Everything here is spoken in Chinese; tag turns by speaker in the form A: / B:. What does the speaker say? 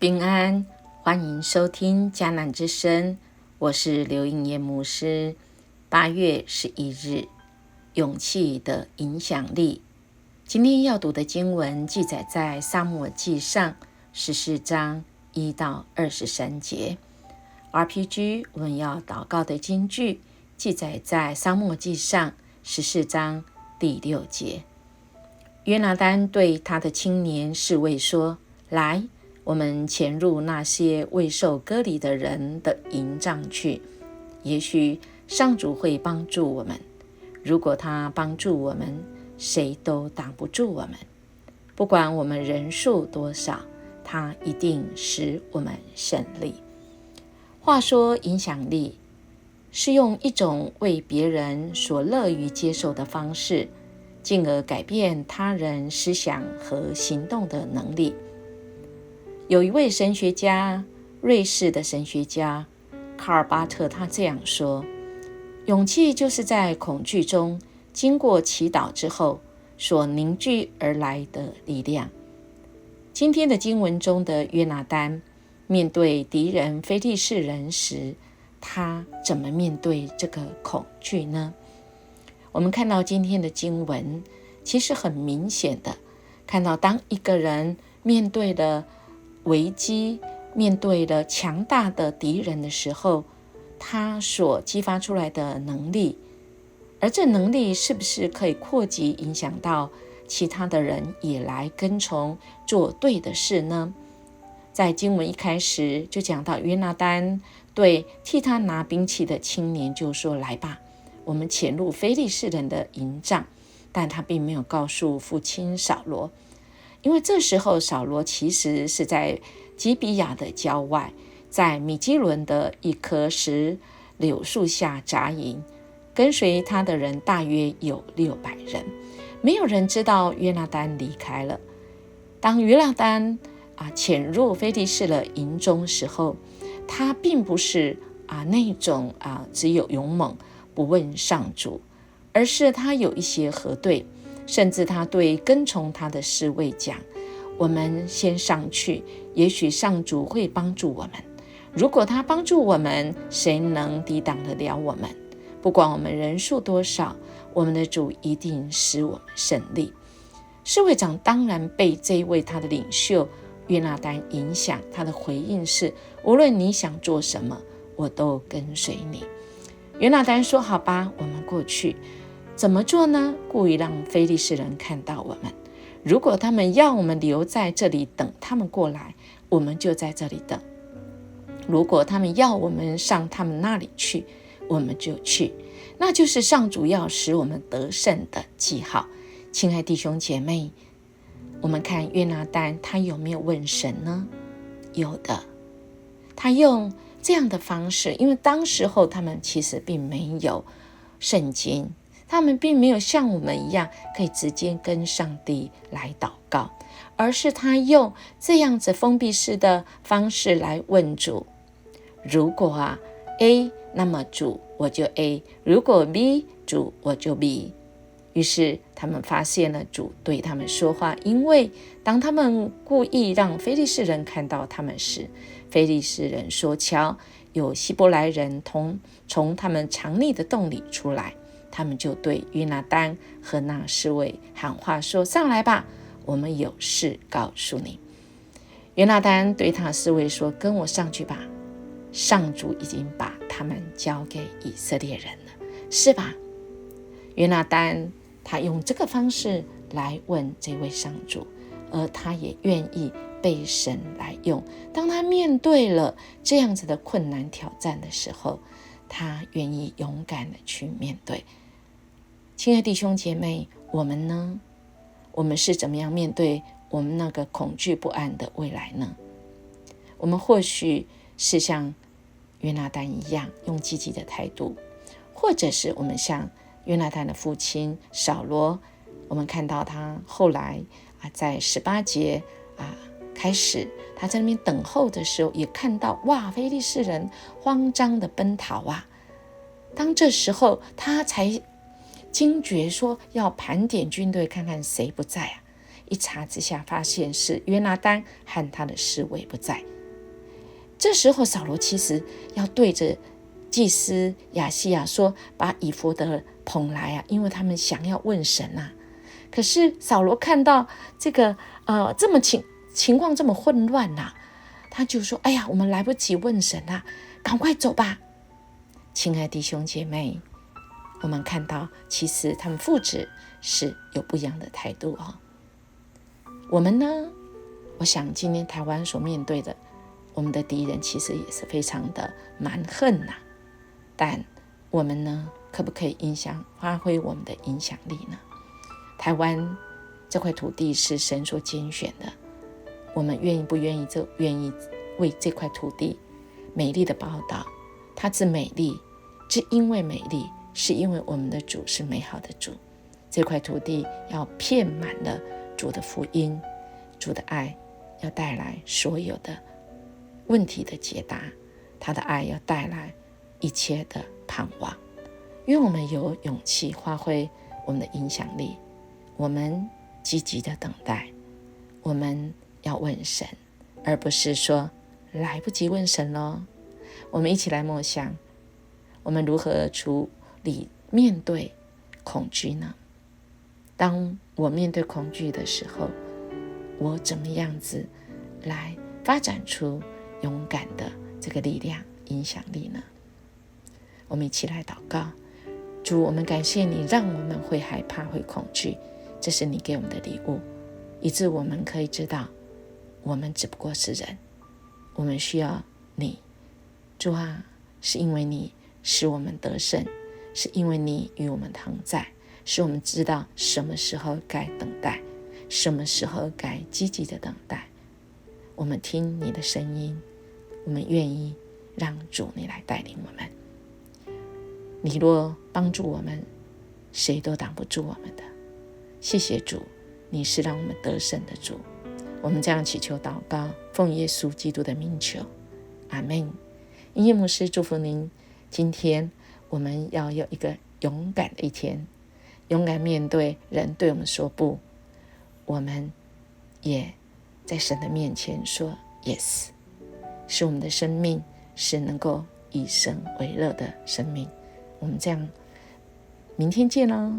A: 平安，欢迎收听迦南之声，我是刘应业牧师。8月11日，勇气的影响力。今天要读的经文记载在撒母耳记上14章1到23节。RPG 我们要祷告的金句记载在撒母耳记上14章第6节。约拿单对他的青年侍卫说：来，我们潜入那些未受割礼的人的营帐去，也许上主会帮助我们。如果他帮助我们，谁都挡不住我们。不管我们人数多少，他一定使我们胜利。话说影响力是用一种为别人所乐于接受的方式，进而改变他人思想和行动的能力。有一位神学家，瑞士的神学家卡尔巴特，他这样说：勇气就是在恐惧中经过祈祷之后所凝聚而来的力量。今天的经文中的约拿单面对敌人非利士人时，他怎么面对这个恐惧呢？我们看到今天的经文，其实很明显的看到，当一个人面对了危机，面对了强大的敌人的时候，他所激发出来的能力，而这能力是不是可以扩及影响到其他的人也来跟从做对的事呢？在经文一开始就讲到，约拿单对替他拿兵器的青年就说：来吧，我们潜入非利士人的营帐。但他并没有告诉父亲扫罗，因为这时候扫罗其实是在基比亚的郊外，在米基伦的一棵石榴树下扎营，跟随他的人大约有600人。没有人知道约拿单离开了。当约拿单潜入非利士的营中时候，他并不是那种只有勇猛不问上主，而是他有一些核对，甚至他对跟从他的侍卫讲：我们先上去，也许上主会帮助我们。如果他帮助我们，谁能抵挡得了我们？不管我们人数多少，我们的主一定使我们胜利。侍卫长当然被这一位他的领袖约拿单影响，他的回应是：无论你想做什么，我都跟随你。约拿单说：好吧，我们过去。怎么做呢？故意让非利士人看到我们。如果他们要我们留在这里等他们过来，我们就在这里等。如果他们要我们上他们那里去，我们就去。那就是上主要使我们得胜的记号。亲爱弟兄姐妹，我们看约拿单他有没有问神呢？有的。他用这样的方式，因为当时候他们其实并没有圣经，他们并没有像我们一样可以直接跟上帝来祷告，而是他用这样子封闭式的方式来问主：如果A， 那么主我就 A； 如果 B， 主我就 B。 于是他们发现了主对他们说话，因为当他们故意让非利士人看到他们时，非利士人说：瞧，有希伯来人从他们藏匿的洞里出来。他们就对约拿单和那侍卫喊话说：上来吧，我们有事告诉你。约拿单对他侍卫说：跟我上去吧，上主已经把他们交给以色列人了，是吧？约拿单他用这个方式来问这位上主，而他也愿意被神来用。当他面对了这样子的困难挑战的时候，他愿意勇敢的去面对。亲爱的弟兄姐妹，我们呢？我们是怎么样面对我们那个恐惧不安的未来呢？我们或许是像约拿单一样用积极的态度，或者是我们像约拿单的父亲扫罗，我们看到他后来在18节开始他在那边等候的时候，也看到非利士人慌张的奔逃当这时候他才惊觉说要盘点军队，看看谁不在一查之下发现是约拿单和他的侍卫不在，这时候扫罗其实要对着祭司亚西亚说，把以弗得捧来啊，因为他们想要问神啊。可是扫罗看到这个这么情况这么混乱啊，他就说，哎呀，我们来不及问神啊，赶快走吧。亲爱的弟兄姐妹，我们看到其实他们父子是有不一样的态度哦。我们呢，我想今天台湾所面对的我们的敌人其实也是非常的蛮横啊，但我们呢，可不可以发挥我们的影响力呢？台湾这块土地是神所拣选的，我们愿意不愿意就愿意为这块土地美丽的报道。它之美丽，只因为美丽，是因为我们的主是美好的主。这块土地要遍满了主的福音，主的爱要带来所有的问题的解答，他的爱要带来一切的盼望。愿我们有勇气发挥我们的影响力，我们积极的等待，我们要问神，而不是说来不及问神咯。我们一起来默想，我们如何处理面对恐惧呢？当我面对恐惧的时候，我怎么样子来发展出勇敢的这个力量、影响力呢？我们一起来祷告。主，我们感谢你，让我们会害怕、会恐惧，这是你给我们的礼物，以致我们可以知道，我们只不过是人，我们需要你。主啊，是因为你使我们得胜，是因为你与我们同在，使我们知道什么时候该等待，什么时候该积极的等待。我们听你的声音，我们愿意让主你来带领我们。你若帮助我们，谁都挡不住我们的。谢谢主，你是让我们得胜的主。我们这样祈求祷告，奉耶稣基督的名求，阿们。音乐牧师祝福您，今天我们要有一个勇敢的一天，勇敢面对人对我们说不，我们也在神的面前说 yes， 使我们的生命是能够以神为乐的生命。我们这样，明天见咯。